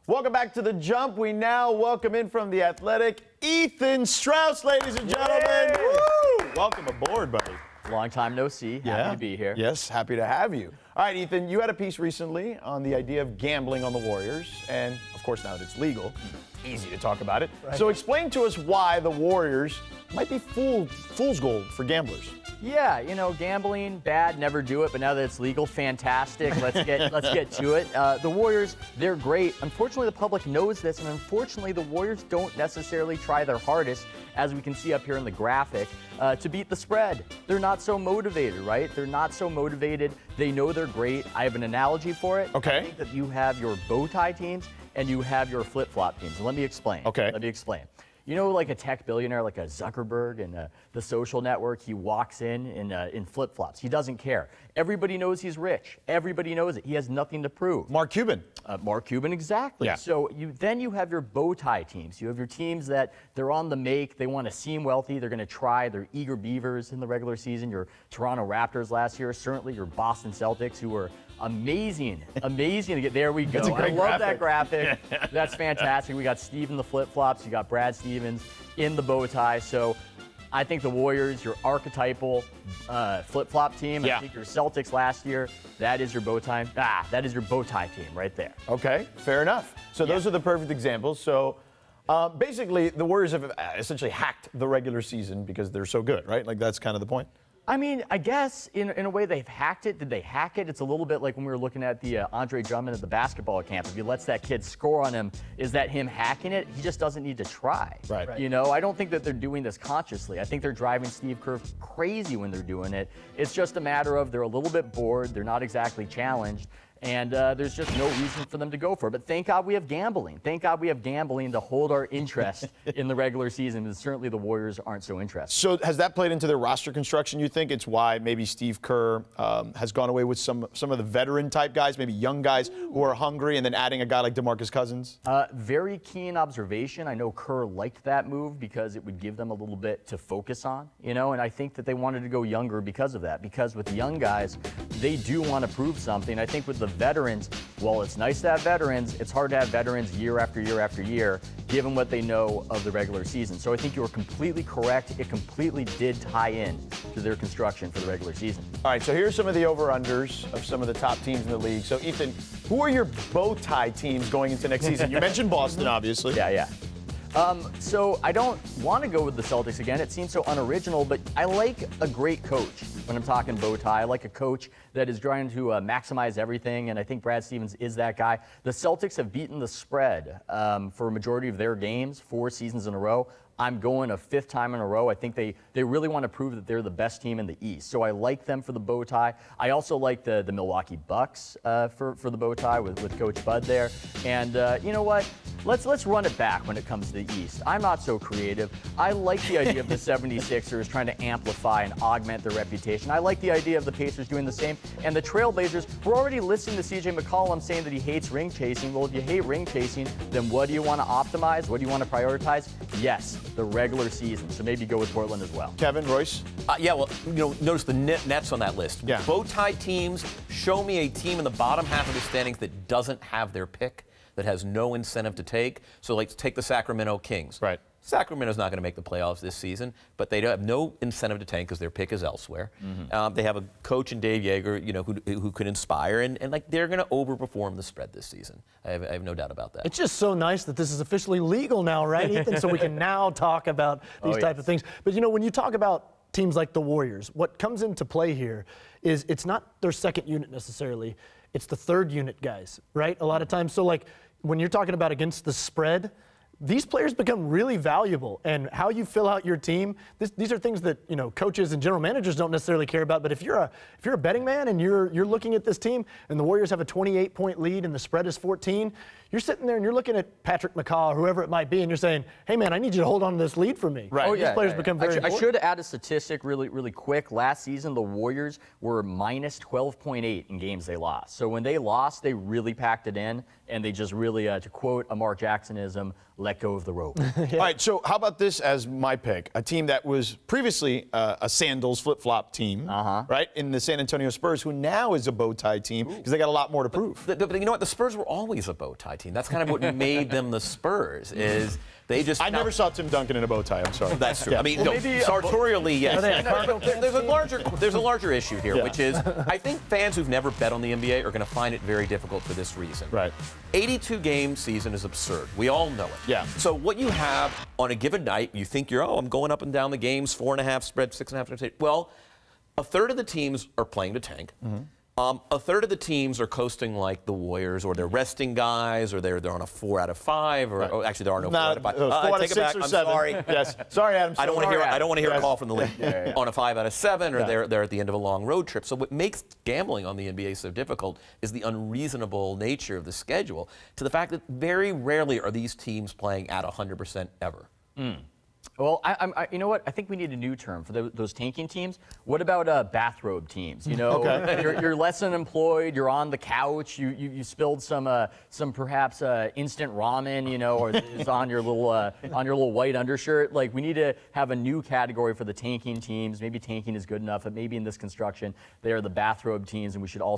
Welcome back to The Jump. We now welcome in from The Athletic, Ethan Strauss, ladies and gentlemen. Woo! Welcome aboard, buddy. Long time no see. Happy to be here. Yes, happy to have you. All right, Ethan, you had a piece recently on the idea of gambling on the Warriors, and of course now that it's legal, easy to talk about it. Right. So explain to us why the Warriors might be fool's gold for gamblers. Yeah, you know, gambling, bad, never do it, but now that it's legal, fantastic. Let's get to it. The Warriors, they're great. Unfortunately, the public knows this, and unfortunately, the Warriors don't necessarily try their hardest, as we can see up here in the graphic, to beat the spread. They're not so motivated, right? They're not so motivated. They know they're great. I have an analogy for it. Okay. I think that you have your bow tie teams and you have your flip-flop teams. And let me explain. Okay. Let me explain. You know, like a tech billionaire, like a Zuckerberg and the social network, he walks in flip-flops. He doesn't care. Everybody knows he's rich. Everybody knows it. He has nothing to prove. Mark Cuban. Mark Cuban, exactly. Yeah. So then you have your bow tie teams. You have your teams that they're on the make. They want to seem wealthy. They're going to try. They're eager beavers in the regular season. Your Toronto Raptors last year, certainly your Boston Celtics, who were amazing to get. There we go. That's a great I love graphic. that graphic. That's fantastic. We got Steve in the flip-flops. You got Brad Stevens in the bow tie. So I think the Warriors, your archetypal flip-flop team. Yeah. I think your Celtics last year, that is your bow tie. That is your bow tie team right there. Okay, fair enough. So those are the perfect examples. So basically, the Warriors have essentially hacked the regular season because they're so good, right? Like that's kind of the point. I mean, I guess in a way they've hacked it. Did they hack it? It's a little bit like when we were looking at the Andre Drummond at the basketball camp. If he lets that kid score on him, is that him hacking it? He just doesn't need to try. Right. You know, I don't think that they're doing this consciously. I think they're driving Steve Kerr crazy when they're doing it. It's just a matter of they're a little bit bored. They're not exactly challenged. And there's just no reason for them to go for it. But thank God we have gambling. Thank God we have gambling to hold our interest in the regular season. And certainly the Warriors aren't so interested. So has that played into their roster construction, you think? It's why maybe Steve Kerr has gone away with some of the veteran-type guys, maybe young guys who are hungry, and then adding a guy like DeMarcus Cousins? Very keen observation. I know Kerr liked that move because it would give them a little bit to focus on, you know, and I think that they wanted to go younger because of that. Because with young guys, they do want to prove something. I think with the veterans, while it's nice to have veterans, it's hard to have veterans year after year after year, given what they know of the regular season. So I think you were completely correct. It completely did tie in to their construction for the regular season. All right, so here's some of the over-unders of some of the top teams in the league. So, Ethan, who are your bow tie teams going into next season? You mentioned Boston, obviously. Yeah. So I don't want to go with the Celtics again. It seems so unoriginal, but I like a great coach when I'm talking bow tie. I like a coach that is trying to maximize everything, and I think Brad Stevens is that guy. The Celtics have beaten the spread for a majority of their games, 4 seasons in a row. I'm going a 5th time in a row. I think they really want to prove that they're the best team in the East. So I like them for the bow tie. I also like the Milwaukee Bucks for the bow tie with Coach Bud there. And you know what? Let's run it back when it comes to the East. I'm not so creative. I like the idea of the 76ers trying to amplify and augment their reputation. I like the idea of the Pacers doing the same. And the Trailblazers, we're already listening to CJ McCollum saying that he hates ring chasing. Well, if you hate ring chasing, then what do you want to optimize? What do you want to prioritize? Yes, the regular season. So maybe go with Portland as well. Kevin, Royce? Yeah, well, you know, notice the Nets on that list. Yeah. Bow tie teams, show me a team in the bottom half of the standings that doesn't have their pick, that has no incentive to take. So, like, take the Sacramento Kings. Right. Sacramento's not going to make the playoffs this season, but they have no incentive to tank because their pick is elsewhere. Mm-hmm. They have a coach in Dave Yeager, you know, who could inspire, and like they're going to overperform the spread this season. I have no doubt about that. It's just so nice that this is officially legal now, right, Ethan? So we can now talk about these type of things. But you know, when you talk about teams like the Warriors, what comes into play here is it's not their second unit necessarily; it's the third unit guys, right? A lot of times, so like when you're talking about against the spread, these players become really valuable, and how you fill out your team. These are things that, you know, coaches and general managers don't necessarily care about. But if you're a betting man and you're looking at this team, and the Warriors have a 28-point lead and the spread is 14, you're sitting there and you're looking at Patrick McCaw or whoever it might be, and you're saying, "Hey man, I need you to hold on to this lead for me." Right. Oh, These players become very I important. should add a statistic really quick. Last season, the Warriors were minus 12.8 in games they lost. So when they lost, they really packed it in. and they just really, to quote a Mark Jacksonism, let go of the rope. All right, so how about this as my pick? A team that was previously a sandals flip-flop team, right, in the San Antonio Spurs, who now is a bow tie team because they got a lot more to prove. But you know what? The Spurs were always a bow tie team. That's kind of what made them the Spurs. Is they just? I never saw Tim Duncan in a bow tie. I'm sorry. That's true. Yeah. I mean, no, sartorially, yes. Are they a cargo There's a larger issue here, Yeah. which is I think fans who've never bet on the NBA are going to find it very difficult for this reason. Right. 82-game season is absurd. We all know it. Yeah. So what you have on a given night, you think I'm going up and down the games, 4.5 spread, 6.5 spread. Well, a third of the teams are playing to tank. A third of the teams are coasting like the Warriors, or they're resting guys, or they're on a 4 out of 5, or actually there are no 4 out of 5. 4 out of Take it 6 back. or I'm 7. sorry. Yes. Sorry, Adam. I don't want to hear a call from the league Yeah. on a 5 out of 7, or Yeah. they're at the end of a long road trip. So what makes gambling on the NBA so difficult is the unreasonable nature of the schedule, to the fact that very rarely are these teams playing at 100% ever. Well, you know what? I think we need a new term for those tanking teams. What about bathrobe teams? You know, you're less unemployed. You're on the couch. You spilled some perhaps instant ramen, you know, or is on your little white undershirt. Like, we need to have a new category for the tanking teams. Maybe tanking is good enough, but maybe in this construction they are the bathrobe teams, and we should also